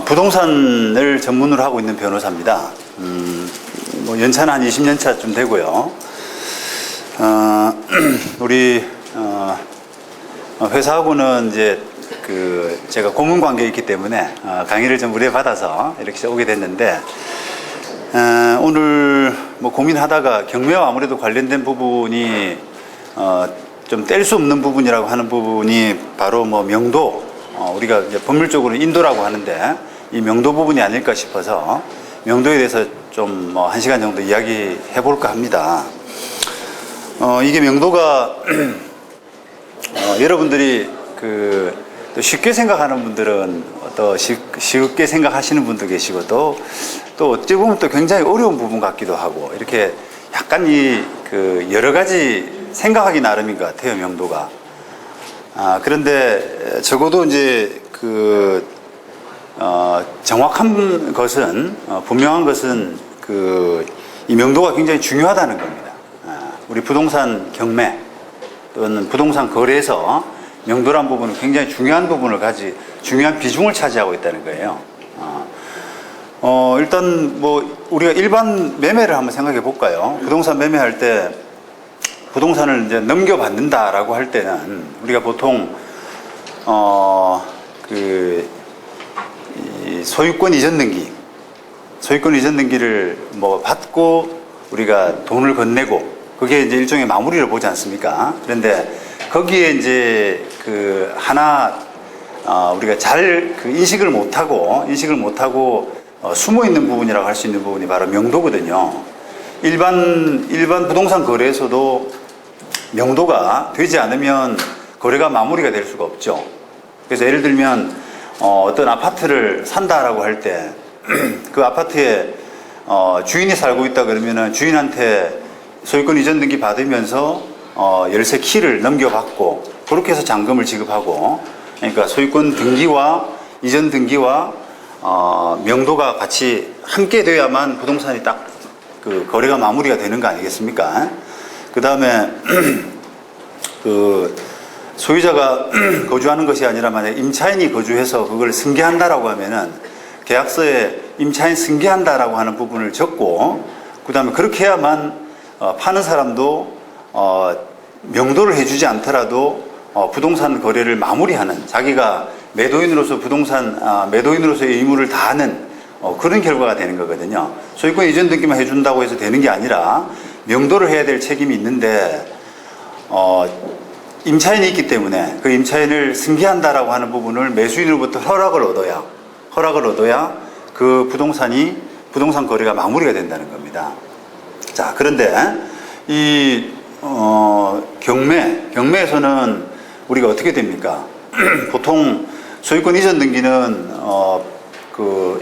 부동산을 전문으로 하고 있는 변호사입니다. 뭐 연차는 한 20년 차쯤 되고요. 우리 회사하고는 이제 제가 고문 관계에 있기 때문에 강의를 좀 의뢰받아서 이렇게 오게 됐는데, 오늘 뭐 고민하다가 경매와 아무래도 관련된 부분이 좀 뗄 수 없는 부분이라고 하는 부분이 바로 뭐 명도, 우리가 이제 법률적으로 인도라고 하는데 이 명도 부분이 아닐까 싶어서 명도에 대해서 좀 뭐 1시간 정도 이야기해 볼까 합니다. 이게 명도가 여러분들이 또 쉽게 생각하는 분들은 또 쉽게 생각하시는 분도 계시고, 또 어찌 보면 또 굉장히 어려운 부분 같기도 하고, 이렇게 약간 여러 가지 생각하기 나름인 것 같아요, 명도가. 그런데 적어도 이제 정확한 것은, 분명한 것은 이 명도가 굉장히 중요하다는 겁니다. 우리 부동산 경매 또는 부동산 거래에서 명도란 부분은 굉장히 중요한 중요한 비중을 차지하고 있다는 거예요. 일단 뭐 우리가 일반 매매를 한번 생각해 볼까요? 부동산 매매할 때 부동산을 이제 넘겨받는다라고 할 때는 우리가 보통 이 소유권 이전 등기를 뭐 받고 우리가 돈을 건네고, 그게 이제 일종의 마무리를 보지 않습니까? 그런데 거기에 이제 우리가 잘 인식을 못하고 숨어 있는 부분이라고 할 수 있는 부분이 바로 명도거든요. 일반 부동산 거래에서도 명도가 되지 않으면 거래가 마무리가 될 수가 없죠. 그래서 예를 들면 어떤 아파트를 산다라고 할 때 그 아파트에 주인이 살고 있다 그러면은 주인한테 소유권 이전 등기 받으면서 열쇠 키를 넘겨받고, 그렇게 해서 잔금을 지급하고, 그러니까 소유권 등기와 이전 등기와 명도가 같이 함께 돼야만 부동산이 딱 거래가 마무리가 되는 거 아니겠습니까? 그 다음에 소유자가 거주하는 것이 아니라 만약 임차인이 거주해서 그걸 승계한다라고 하면은 계약서에 임차인 승계한다라고 하는 부분을 적고, 그 다음에 그렇게 해야만 파는 사람도 명도를 해주지 않더라도 부동산 거래를 마무리하는, 자기가 매도인으로서의 의무를 다하는 그런 결과가 되는 거거든요. 소유권 이전 등기만 해준다고 해서 되는 게 아니라 명도를 해야 될 책임이 있는데, 임차인이 있기 때문에 그 임차인을 승계한다라고 하는 부분을 매수인으로부터 허락을 얻어야 그 부동산 거래가 마무리가 된다는 겁니다. 자, 그런데 경매에서는 우리가 어떻게 됩니까? 보통 소유권 이전 등기는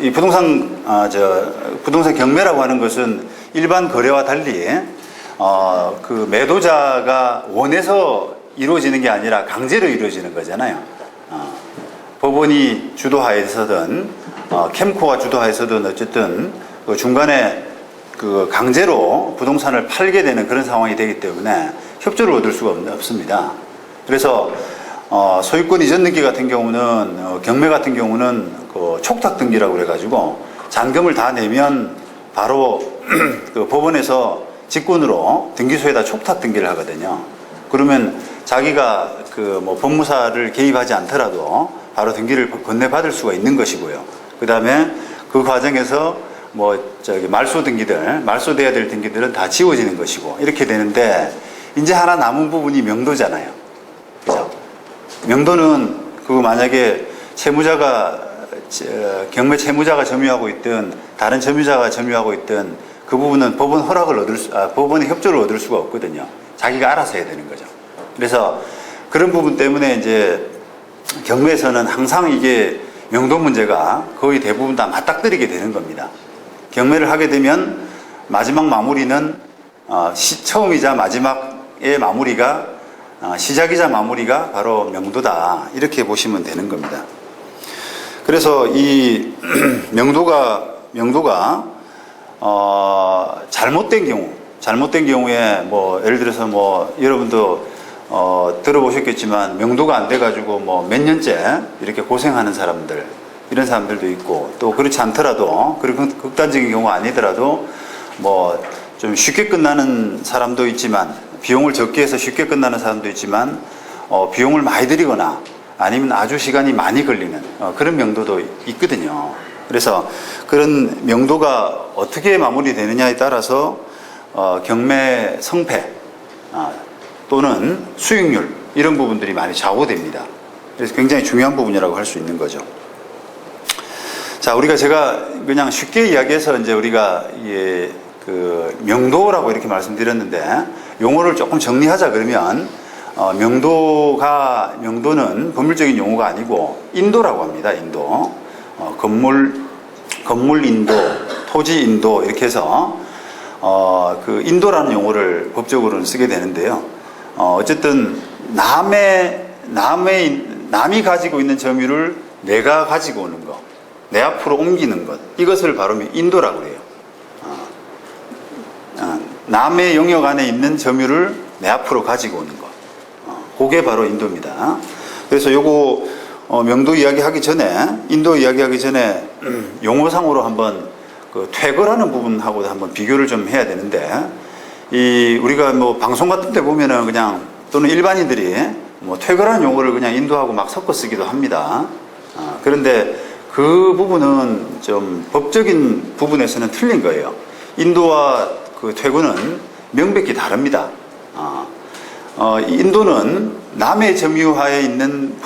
이 부동산 경매라고 하는 것은 일반 거래와 달리 매도자가 원해서 이루어지는 게 아니라 강제로 이루어지는 거잖아요. 법원이 주도하에서든 캠코가 주도하에서든 어쨌든 중간에 강제로 부동산을 팔게 되는 그런 상황이 되기 때문에 협조를 얻을 수가 없습니다. 그래서 소유권 이전 등기 같은 경우는, 경매 같은 경우는 촉탁 등기라고 그래가지고 잔금을 다 내면 바로 법원에서 직권으로 등기소에다 촉탁 등기를 하거든요. 그러면 자기가 법무사를 개입하지 않더라도 바로 등기를 건네받을 수가 있는 것이고요. 그 다음에 그 과정에서 말소돼야 될 등기들은 다 지워지는 것이고, 이렇게 되는데, 이제 하나 남은 부분이 명도잖아요. 그죠? 명도는 만약에 경매 채무자가 점유하고 있든 다른 점유자가 점유하고 있든 그 부분은 법원의 협조를 얻을 수가 없거든요. 자기가 알아서 해야 되는 거죠. 그래서 그런 부분 때문에 이제 경매에서는 항상 이게 명도 문제가 거의 대부분 다 맞닥뜨리게 되는 겁니다. 경매를 하게 되면 마지막 마무리는 처음이자 마지막의 마무리가, 시작이자 마무리가 바로 명도다, 이렇게 보시면 되는 겁니다. 그래서 이 명도가 잘못된 경우에 예를 들어서 여러분도 들어보셨겠지만 명도가 안 돼가지고 몇 년째 이렇게 고생하는 사람들, 이런 사람들도 있고, 또 그렇지 않더라도, 그리고 극단적인 경우가 아니더라도 뭐 좀 쉽게 끝나는 사람도 있지만, 비용을 적게 해서 쉽게 끝나는 사람도 있지만, 비용을 많이 들이거나 아니면 아주 시간이 많이 걸리는 그런 명도도 있거든요. 그래서 그런 명도가 어떻게 마무리되느냐에 따라서 경매 성패 또는 수익률 이런 부분들이 많이 좌우됩니다. 그래서 굉장히 중요한 부분이라고 할 수 있는 거죠. 자, 제가 그냥 쉽게 이야기해서 이제 우리가 그 명도라고 이렇게 말씀드렸는데, 용어를 조금 정리하자 그러면 명도는 법률적인 용어가 아니고 인도라고 합니다. 인도. 건물 인도, 토지 인도 이렇게 해서 그 인도라는 용어를 법적으로는 쓰게 되는데요. 어쨌든 남이 가지고 있는 점유를 내가 가지고 오는 것, 내 앞으로 옮기는 것, 이것을 바로 인도라고 해요. 남의 영역 안에 있는 점유를 내 앞으로 가지고 오는 것, 그게 바로 인도입니다. 그래서 요거 명도 이야기하기 전에, 인도 이야기하기 전에 용어상으로 한번 그 퇴거라는 부분하고도 한번 비교를 좀 해야 되는데, 우리가 뭐 방송 같은 데 보면은 그냥, 또는 일반인들이 뭐 퇴거라는 용어를 그냥 인도하고 막 섞어 쓰기도 합니다. 그런데 그 부분은 좀 법적인 부분에서는 틀린 거예요. 인도와 그 퇴거는 명백히 다릅니다. 인도는 남의 점유하에 있는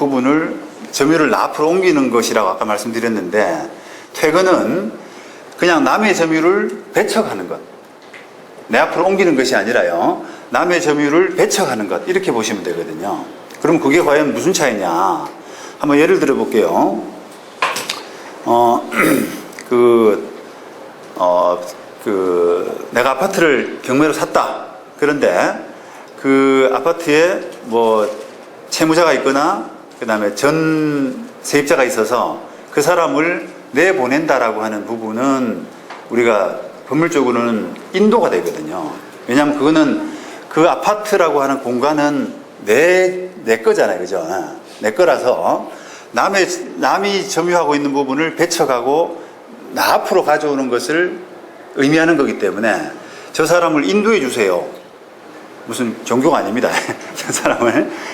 점유를 나 앞으로 옮기는 것이라고 아까 말씀드렸는데, 퇴거는 그냥 남의 점유를 배척하는 것, 내 앞으로 옮기는 것이 아니라요, 남의 점유를 배척하는 것, 이렇게 보시면 되거든요. 그럼 그게 과연 무슨 차이냐? 한번 예를 들어 볼게요. 내가 아파트를 경매로 샀다. 그런데 그 아파트에 뭐 채무자가 있거나 그 다음에 전 세입자가 있어서 그 사람을 내보낸다라고 하는 부분은 우리가 법률적으로는 인도가 되거든요. 왜냐하면 그거는 그 아파트라고 하는 공간은 내 거잖아요. 그죠? 내 거라서 남이 점유하고 있는 부분을 배척하고 나 앞으로 가져오는 것을 의미하는 거기 때문에 저 사람을 인도해 주세요. 무슨 종교가 아닙니다.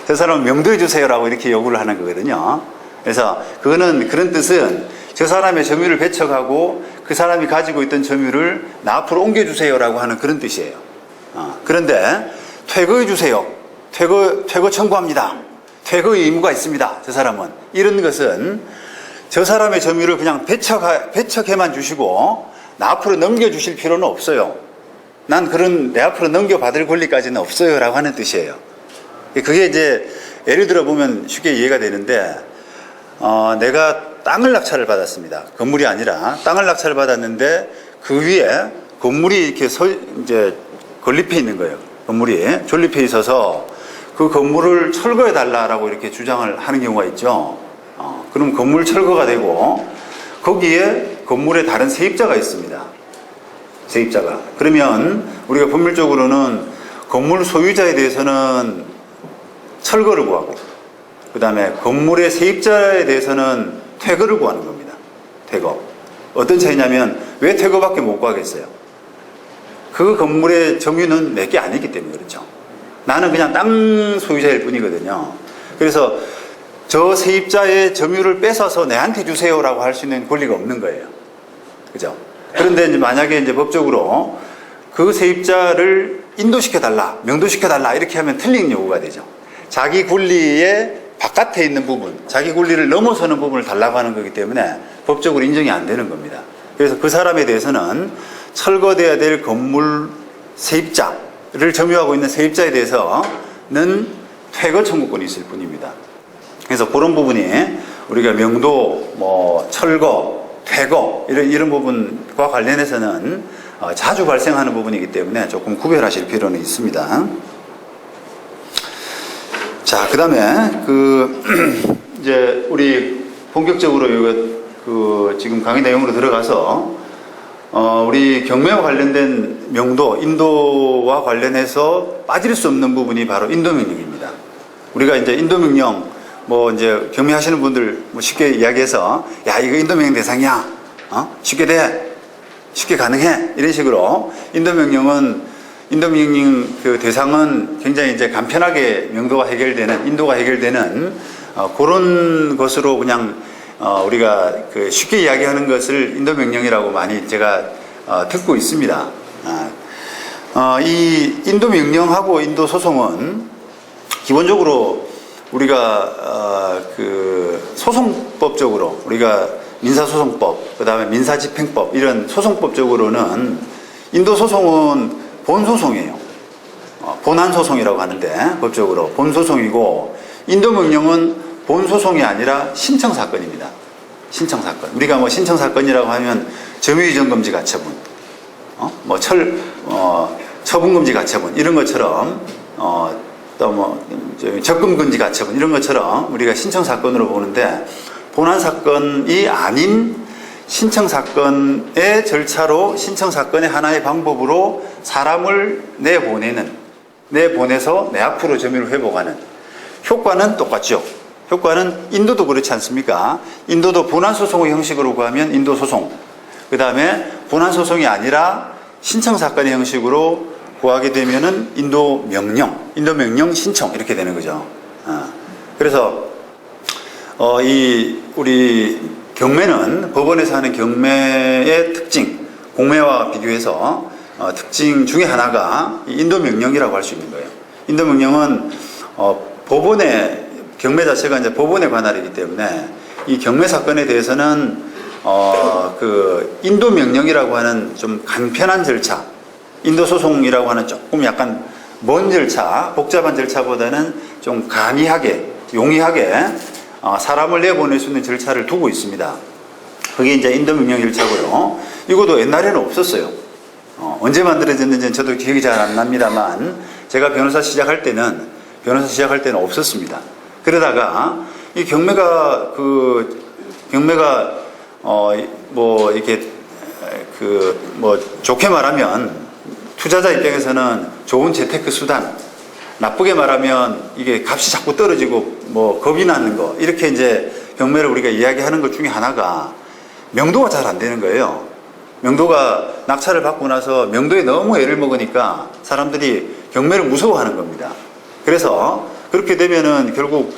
저 사람을 명도해 주세요라고 이렇게 요구를 하는 거거든요. 그래서 그런 뜻은 저 사람의 점유를 배척하고 그 사람이 가지고 있던 점유를 나 앞으로 옮겨주세요라고 하는 그런 뜻이에요. 그런데 퇴거해 주세요. 퇴거 청구합니다. 퇴거의 의무가 있습니다. 저 사람은. 이런 것은 저 사람의 점유를 그냥 배척해만 주시고 나 앞으로 넘겨주실 필요는 없어요. 난 내 앞으로 넘겨받을 권리까지는 없어요. 라고 하는 뜻이에요. 그게 이제 예를 들어 보면 쉽게 이해가 되는데, 내가 땅을 낙찰을 받았습니다. 건물이 아니라 땅을 낙찰을 받았는데 그 위에 건물이 이렇게 이제 건립해 있는 거예요. 건물이 존립해 있어서 그 건물을 철거해 달라라고 이렇게 주장을 하는 경우가 있죠. 그럼 건물 철거가 되고 거기에 건물에 다른 세입자가 있습니다. 세입자가. 그러면 우리가 법률적으로는 건물 소유자에 대해서는 철거를 구하고, 그 다음에 건물의 세입자에 대해서는 퇴거를 구하는 겁니다. 퇴거. 어떤 차이냐면, 왜 퇴거밖에 못 구하겠어요? 그 건물의 점유는 내게 아니기 때문에 그렇죠. 나는 그냥 땅 소유자일 뿐이거든요. 그래서 저 세입자의 점유를 뺏어서 내한테 주세요라고 할 수 있는 권리가 없는 거예요. 그죠? 그런데 이제 만약에 이제 법적으로 그 세입자를 인도시켜달라, 명도시켜달라 이렇게 하면 틀린 요구가 되죠. 자기 권리의 바깥에 있는 부분, 자기 권리를 넘어서는 부분을 달라고 하는 거기 때문에 법적으로 인정이 안 되는 겁니다. 그래서 그 사람에 대해서는 철거돼야 될 건물 세입자를 점유하고 있는 세입자에 대해서는 퇴거 청구권이 있을 뿐입니다. 그래서 그런 부분이 우리가 명도, 철거, 퇴거 이런 부분과 관련해서는 자주 발생하는 부분이기 때문에 조금 구별하실 필요는 있습니다. 자, 그 다음에 이제 우리 본격적으로 지금 강의 내용으로 들어가서 우리 경매와 관련된 명도, 인도와 관련해서 빠질 수 없는 부분이 바로 인도명령입니다. 우리가 이제 인도명령 뭐 이제 경매하시는 분들 뭐 쉽게 이야기해서 야 이거 인도명령 대상이야, 쉽게 돼, 쉽게 가능해 이런 식으로 인도명령 그 대상은 굉장히 이제 간편하게 명도가 해결되는, 인도가 해결되는 그런 것으로 그냥 우리가 그 쉽게 이야기하는 것을 인도명령이라고 많이 제가 듣고 있습니다. 이 인도명령하고 인도소송은 기본적으로 우리가 그 소송법적으로 우리가 민사소송법, 그 다음에 민사집행법 이런 소송법적으로는 인도소송은 본소송이에요. 본안소송이라고 하는데 법적으로 본소송이고, 인도명령은 본소송이 아니라 신청사건입니다. 신청사건. 우리가 뭐 신청사건이라고 하면 점유이전금지 가처분, 뭐 처분금지 가처분 이런 것처럼 또 뭐 적금금지 가처분 이런 것처럼 우리가 신청사건으로 보는데, 본안사건이 아닌 신청사건의 절차로, 신청사건의 하나의 방법으로 사람을 내보내서 내 앞으로 점유를 회복하는 효과는 똑같죠. 효과는 인도도 그렇지 않습니까? 인도도 본안소송의 형식으로 구하면 인도소송, 그 다음에 본안소송이 아니라 신청사건의 형식으로 구하게 되면은 인도명령 신청 이렇게 되는 거죠. 그래서 우리 경매는 법원에서 하는 경매의 특징, 공매와 비교해서 특징 중에 하나가 인도명령이라고 할 수 있는 거예요. 인도명령은 법원의 경매 자체가 이제 법원의 관할이기 때문에 이 경매 사건에 대해서는 그 인도명령이라고 하는 좀 간편한 절차, 인도소송이라고 하는 조금 약간 먼 절차, 복잡한 절차보다는 좀 간이하게, 용이하게 사람을 내보낼 수 있는 절차를 두고 있습니다. 그게 이제 인도명령 절차고요. 이것도 옛날에는 없었어요. 언제 만들어졌는지는 저도 기억이 잘 안 납니다만, 제가 변호사 시작할 때는 없었습니다. 그러다가 이 경매가 뭐 이렇게 뭐 좋게 말하면 투자자 입장에서는 좋은 재테크 수단, 나쁘게 말하면 이게 값이 자꾸 떨어지고 뭐 겁이 나는 거, 이렇게 이제 경매를 우리가 이야기하는 것 중에 하나가 명도가 잘 안 되는 거예요. 명도가 낙찰을 받고 나서 명도에 너무 애를 먹으니까 사람들이 경매를 무서워하는 겁니다. 그래서 그렇게 되면은 결국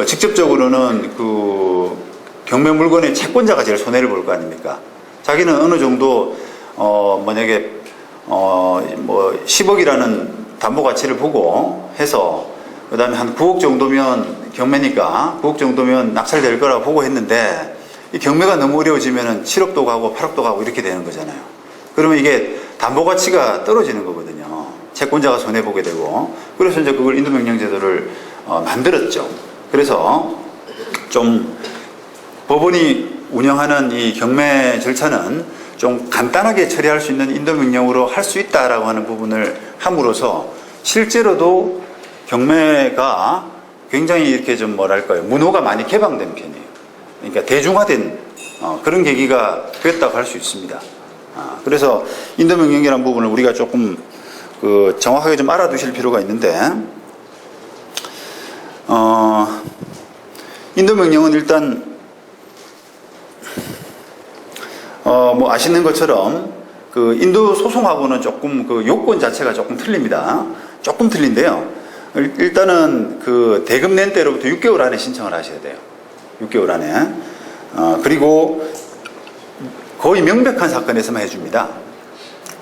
직접적으로는 그 경매 물건의 채권자가 제일 손해를 볼 거 아닙니까? 자기는 어느 정도 만약에 뭐 10억이라는 담보 가치를 보고 해서 그 다음에 한 9억 정도면 경매니까 9억 정도면 낙찰될 거라고 보고 했는데, 이 경매가 너무 어려워지면은 7억도 가고 8억도 가고 이렇게 되는 거잖아요. 그러면 이게 담보 가치가 떨어지는 거거든요. 채권자가 손해보게 되고. 그래서 이제 그걸 인도명령 제도를 만들었죠. 그래서 좀 법원이 운영하는 이 경매 절차는 좀 간단하게 처리할 수 있는 인도명령으로 할 수 있다라고 하는 부분을 함으로써 실제로도 경매가 굉장히 이렇게 좀 뭐랄까요, 문호가 많이 개방된 편이에요. 그러니까 대중화된 그런 계기가 됐다고 할 수 있습니다. 그래서 인도명령이라는 부분을 우리가 조금 정확하게 좀 알아두실 필요가 있는데, 인도명령은 일단 뭐 아시는 것처럼 그 인도 소송하고는 조금 그 요건 자체가 조금 틀립니다. 조금 틀린데요. 일단은 그 대금 낸 때로부터 6개월 안에 신청을 하셔야 돼요. 6개월 안에. 그리고 거의 명백한 사건에서만 해줍니다.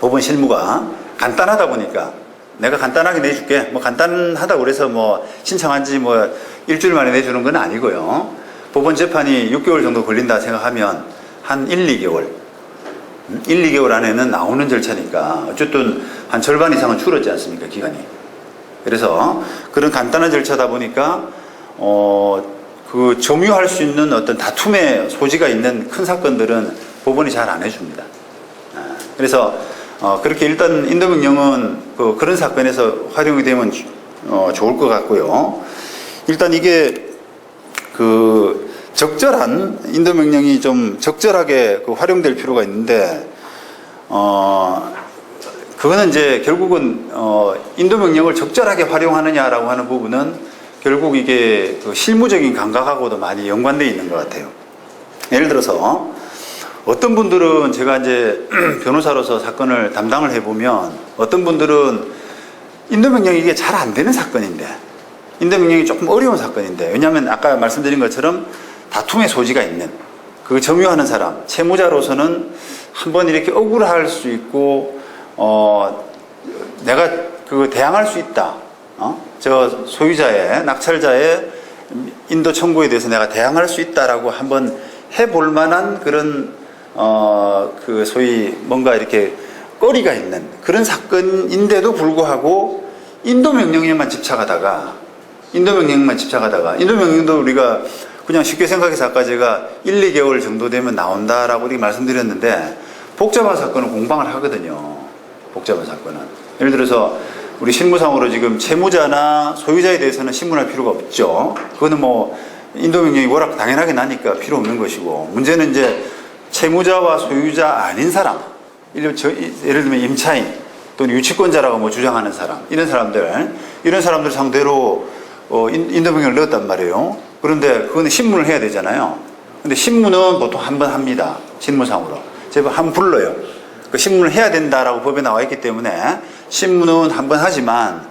법원 실무가 간단하다 보니까 내가 간단하게 내줄게. 뭐 간단하다고 그래서 뭐 신청한 지 뭐 일주일 만에 내주는 건 아니고요. 법원 재판이 6개월 정도 걸린다 생각하면 한 1, 2개월. 1, 2개월 안에는 나오는 절차니까 어쨌든 한 절반 이상은 줄었지 않습니까, 기간이. 그래서 그런 간단한 절차다 보니까 그 점유할 수 있는 어떤 다툼의 소지가 있는 큰 사건들은 법원이 잘 안 해줍니다. 그래서 그렇게 일단 인도명령은 그런 사건에서 활용이 되면 좋을 것 같고요. 일단 이게 적절한 인도명령이 좀 적절하게 활용될 필요가 있는데, 그거는 이제 결국은 인도 명령을 적절하게 활용하느냐라고 하는 부분은 결국 이게 그 실무적인 감각하고도 많이 연관되어 있는 것 같아요. 예를 들어서 어떤 분들은 제가 이제 변호사로서 사건을 담당을 해보면 어떤 분들은 인도 명령이 이게 잘 안 되는 사건인데, 인도 명령이 조금 어려운 사건인데, 왜냐하면 아까 말씀드린 것처럼 다툼의 소지가 있는 그 점유하는 사람, 채무자로서는 한번 이렇게 억울할 수 있고 내가 그 대항할 수 있다. 저 소유자의 낙찰자의 인도 청구에 대해서 내가 대항할 수 있다라고 한번 해볼 만한 그런 그 소위 뭔가 이렇게 거리가 있는 그런 사건인데도 불구하고 인도 명령에만 집착하다가 인도 명령도 우리가 그냥 쉽게 생각해서 아까 제가 1, 2개월 정도 되면 나온다라고 이렇게 말씀드렸는데 복잡한 사건은 공방을 하거든요. 복잡한 사건은. 예를 들어서 우리 실무상으로 지금 채무자나 소유자에 대해서는 신문할 필요가 없죠. 그거는 뭐 인도 명령이 워낙 당연하게 나니까 필요 없는 것이고, 문제는 이제 채무자와 소유자 아닌 사람, 예를 들면 임차인 또는 유치권자라고 뭐 주장하는 사람, 이런 사람들 상대로 인도 명령을 넣었단 말이에요. 그런데 그거는 신문을 해야 되잖아요. 근데 신문은 보통 한 번 합니다. 실무상으로. 제가 한 번 불러요. 그 신문을 해야 된다라고 법에 나와 있기 때문에 신문은 한 번 하지만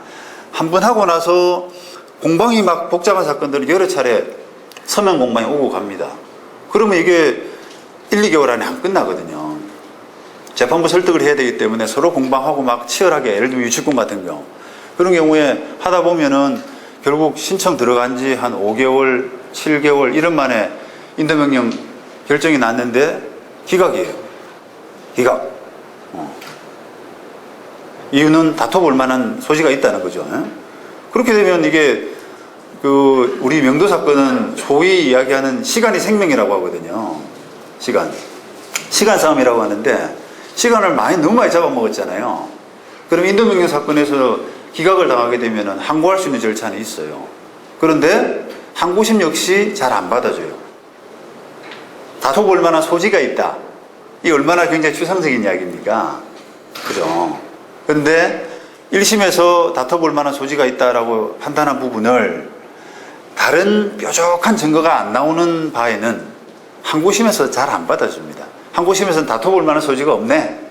한 번 하고 나서 공방이 막 복잡한 사건들은 여러 차례 서면 공방이 오고 갑니다. 그러면 이게 1, 2개월 안에 안 끝나거든요. 재판부 설득을 해야 되기 때문에 서로 공방하고 막 치열하게, 예를 들면 유치권 같은 경우 그런 경우에 하다 보면은 결국 신청 들어간 지 한 5개월, 7개월 이런 만에 인도명령 결정이 났는데 기각이에요. 기각. 이유는 다퉈볼 만한 소지가 있다는 거죠. 그렇게 되면 이게 그 우리 명도 사건은 소위 이야기하는 시간이 생명이라고 하거든요. 시간 싸움이라고 하는데 시간을 너무 많이 잡아먹었잖아요. 그럼 인도명령 사건에서 기각을 당하게 되면 항고할 수 있는 절차는 있어요. 그런데 항고심 역시 잘 안 받아줘요. 다퉈볼 만한 소지가 있다. 이 얼마나 굉장히 추상적인 이야기입니까? 그죠? 그런데 1심에서 다퉈볼 만한 소지가 있다라고 판단한 부분을 다른 뾰족한 증거가 안 나오는 바에는 항고심에서 잘 안 받아줍니다. 항고심에서는 다퉈볼 만한 소지가 없네.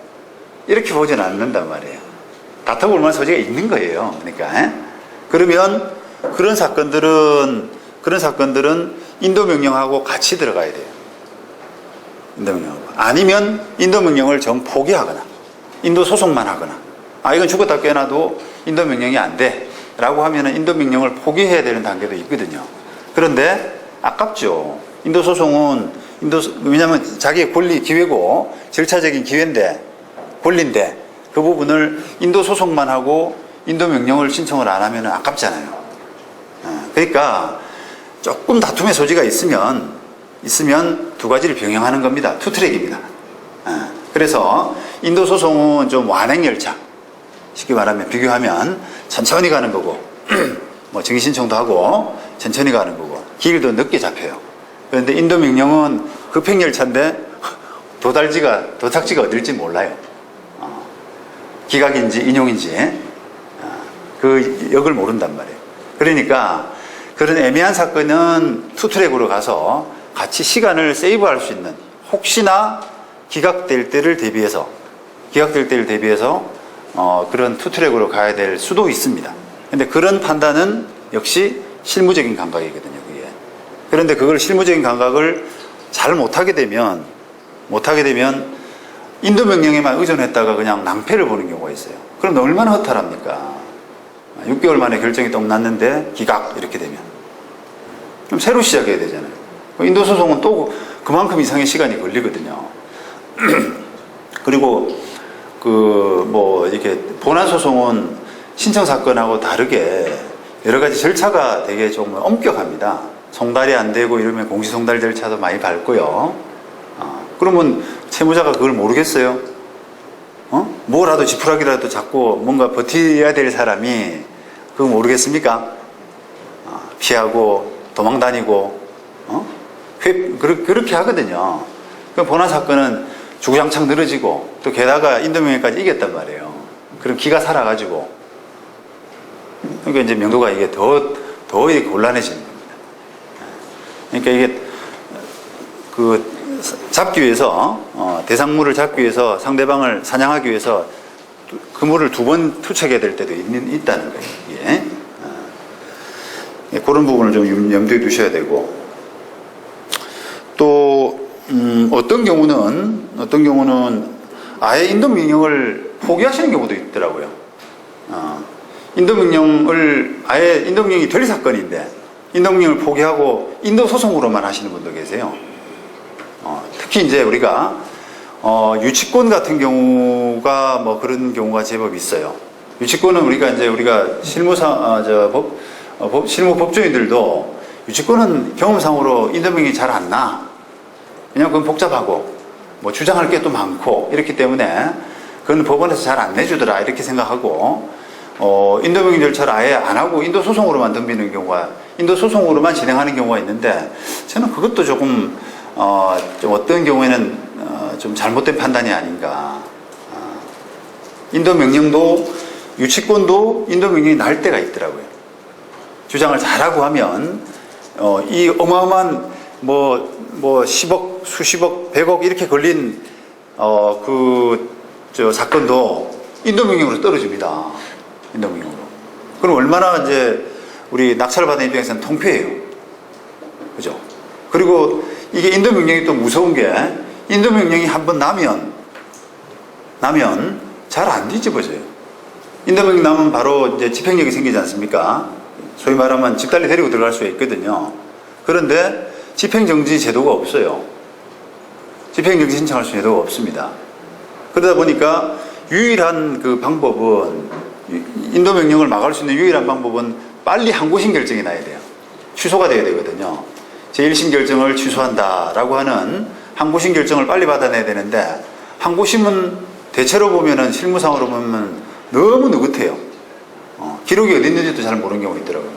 이렇게 보지는 않는단 말이에요. 다퉈볼 만한 소지가 있는 거예요. 그러니까. 그러면 그런 사건들은 인도명령하고 같이 들어가야 돼요. 인도명령하고. 아니면 인도명령을 전 포기하거나, 인도소송만 하거나, 이건 죽었다 깨어나도 인도명령이 안 돼. 라고 하면은 인도명령을 포기해야 되는 단계도 있거든요. 그런데 아깝죠. 인도소송은, 왜냐면 자기의 권리, 기회고, 절차적인 권리인데, 그 부분을 인도소송만 하고 인도명령을 신청을 안 하면 아깝잖아요. 그러니까 조금 다툼의 소지가 있으면 두 가지를 병행하는 겁니다. 투트랙입니다. 그래서 인도소송은 좀 완행열차, 쉽게 말하면 비교하면 천천히 가는 거고 뭐 증인신청도 하고 천천히 가는 거고 길도 늦게 잡혀요. 그런데 인도명령은 급행열차인데 도착지가 어딜지 몰라요. 기각인지 인용인지 그 역을 모른단 말이에요. 그러니까 그런 애매한 사건은 투트랙으로 가서 같이 시간을 세이브할 수 있는, 혹시나 기각될 때를 대비해서 그런 투트랙으로 가야 될 수도 있습니다. 근데 그런 판단은 역시 실무적인 감각이거든요, 그게. 그런데 그걸 실무적인 감각을 잘 못하게 되면 인도명령에만 의존했다가 그냥 낭패를 보는 경우가 있어요. 그럼 얼마나 허탈합니까? 6개월 만에 결정이 딱 났는데 기각 이렇게 되면 그럼 새로 시작해야 되잖아요. 인도소송은 또 그만큼 이상의 시간이 걸리거든요. 그리고 이렇게 본안소송은 신청사건하고 다르게 여러 가지 절차가 되게 좀 엄격합니다. 송달이 안 되고 이러면 공시송달 절차도 많이 밟고요. 그러면 채무자가 그걸 모르겠어요? 뭐라도 지푸라기라도 잡고 뭔가 버텨야 될 사람이 그거 모르겠습니까? 피하고 도망 다니고 그렇게 하거든요. 그럼 본안 사건은 주구장창 늘어지고 또 게다가 인도명령까지 이겼단 말이에요. 그런 기가 살아가지고, 그러니까 이제 명도가 이게 더 이렇게 곤란해지는 겁니다. 그러니까 이게 잡기 위해서, 대상물을 잡기 위해서 상대방을 사냥하기 위해서 그물을 2번 투척해야 될 때도 있다는 거예요. 예. 예, 그런 부분을 좀 염두에 두셔야 되고, 또 어떤 경우는 아예 인도명령을 포기하시는 경우도 있더라고요. 인도명령이 될 사건인데 인도명령을 포기하고 인도소송으로만 하시는 분도 계세요. 특히 이제 우리가 유치권 같은 경우가 뭐 그런 경우가 제법 있어요. 유치권은 우리가 실무 법조인들도 유치권은 경험상으로 인도명령이 잘 안 나. 왜냐면 그건 복잡하고 뭐 주장할 게 또 많고 이렇기 때문에 그건 법원에서 잘 안 내주더라 이렇게 생각하고 인도명령 절차를 아예 안 하고 인도소송으로만 덤비는 경우가, 인도소송으로만 진행하는 경우가 있는데, 저는 그것도 조금 어떤 경우에는 좀 잘못된 판단이 아닌가. 인도명령도 유치권도 인도명령이 날 때가 있더라고요. 주장을 잘하고 하면 이 어마어마한 뭐 10억, 수십억, 100억 이렇게 걸린 사건도 인도명령으로 떨어집니다. 인도명령으로. 그럼 얼마나 이제 우리 낙찰받은 입장에서는 통쾌해요. 그죠? 그리고 이게 인도명령이 또 무서운 게, 인도명령이 한번 나면 잘 안 뒤집어져요. 인도명령 나면 바로 이제 집행력이 생기지 않습니까? 소위 말하면 집달리 데리고 들어갈 수가 있거든요. 그런데 집행정지 제도가 없어요. 집행정지 신청할 수 있는 제도가 없습니다. 그러다 보니까 유일한 그 방법은, 인도명령을 막을 수 있는 유일한 방법은 빨리 항고심 결정이 나야 돼요. 취소가 돼야 되거든요. 제1심 결정을 취소한다라고 하는 항고심 결정을 빨리 받아내야 되는데, 항고심은 대체로 보면은, 실무상으로 보면 너무 느긋해요. 기록이 어디 있는지도 잘 모르는 경우가 있더라고요.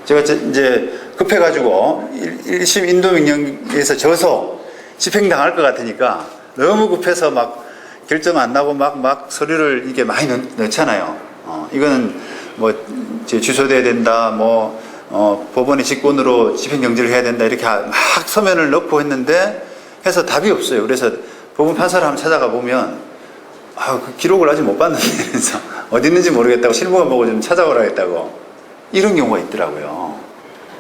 제가 이제 급해가지고 1심 인도명령에서 져서 집행당할 것 같으니까 너무 급해서 막 결정 안 나고 막 서류를 이게 많이 넣잖아요. 이거는 뭐 취소돼야 된다, 법원의 직권으로 집행정지를 해야 된다, 이렇게 막 서면을 넣고 했는데 해서 답이 없어요. 그래서 법원 판사를 한번 찾아가 보면 그 기록을 아직 못 봤는데, 그래서 어디 있는지 모르겠다고 실무관 보고 좀 찾아오라 했다고, 이런 경우가 있더라고요.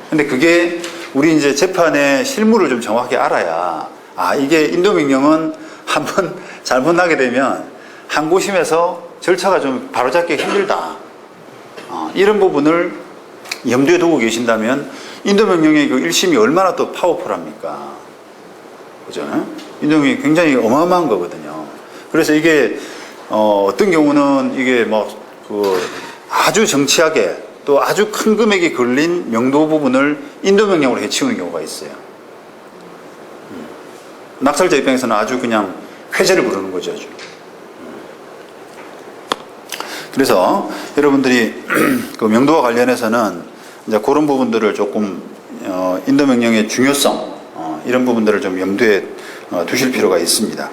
근데 그게 우리 이제 재판의 실무를 좀 정확히 알아야, 이게 인도명령은 한번 잘못 나게 되면 항고심에서 절차가 좀 바로잡기 힘들다. 이런 부분을 염두에 두고 계신다면 인도명령의 그 1심이 얼마나 또 파워풀합니까? 그죠? 인도명령이 굉장히 어마어마한 거거든요. 그래서 이게 어떤 경우는 이게 아주 정치하게 또 아주 큰 금액이 걸린 명도 부분을 인도명령으로 해치우는 경우가 있어요. 낙찰자 입장에서는 아주 그냥 회제를 부르는 거죠. 아주. 그래서 여러분들이 그 명도와 관련해서는 이제 그런 부분들을 조금 인도명령의 중요성, 이런 부분들을 좀 염두에 두실 필요가 있습니다.